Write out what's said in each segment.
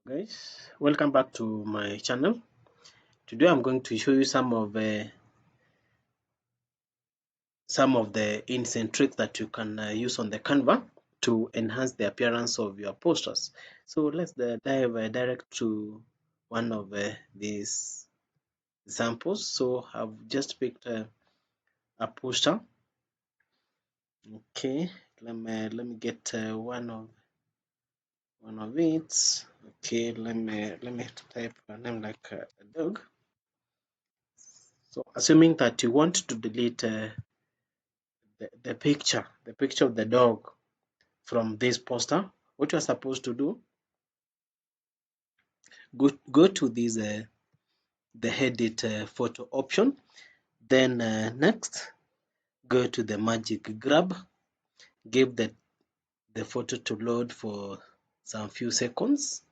Guys, welcome back to my channel. Today I'm going to show you some of the instant tricks that you can use on the Canva to enhance the appearance of your posters. So let's dive direct to one of these examples. So I've just picked a poster. Okay, let me get one of it. Okay, let me type a name like a dog. So assuming that you want to delete the picture of the dog from this poster, what you're supposed to do, go to this the edit photo option, then next go to the magic grab, give the photo to load for some few seconds.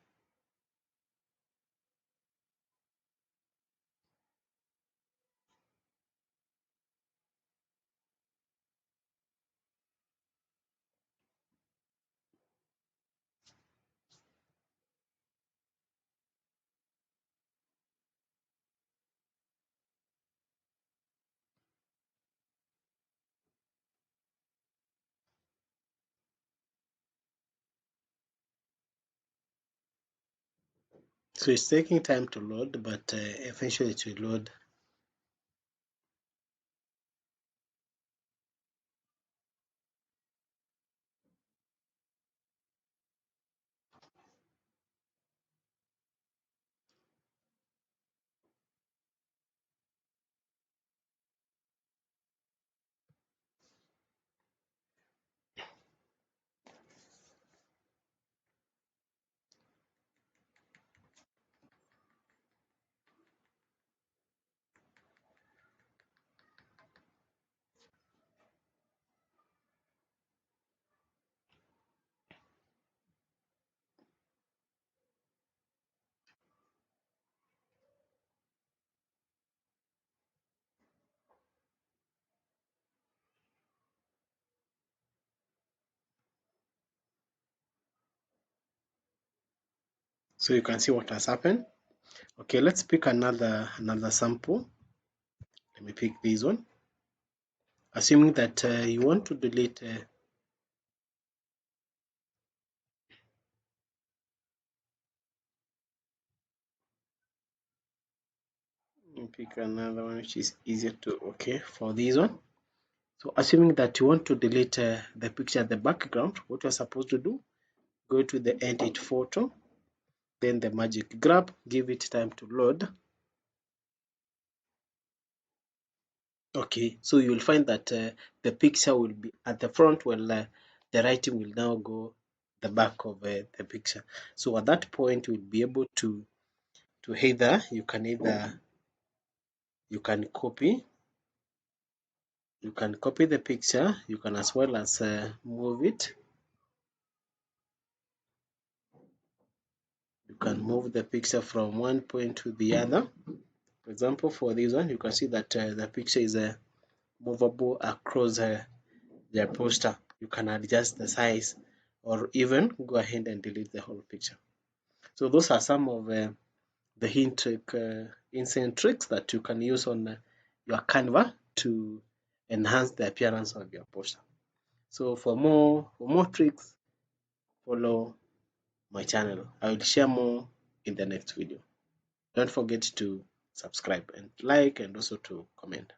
So it's taking time to load, but eventually it will load. So you can see what has happened. Okay, let's pick another sample. Let me pick this one. Assuming that you want to delete pick another one which is easier to, okay, for this one. So assuming that you want to delete the picture at the background, what you're supposed to do, go to the edit photo, then the magic grab, give it time to load. Okay, so you'll find that the picture will be at the front, while the writing will now go the back of the picture. So at that point, you'll be able to either you can copy the picture, you can as well as move it. You can move the picture from one point to the other. For example, for this one, you can see that the picture is movable across the poster. You can adjust the size or even go ahead and delete the whole picture. So those are some of the instant tricks that you can use on your Canva to enhance the appearance of your poster. So for more tricks, follow my channel. I will share more in the next video. Don't forget to subscribe and like, and also to comment.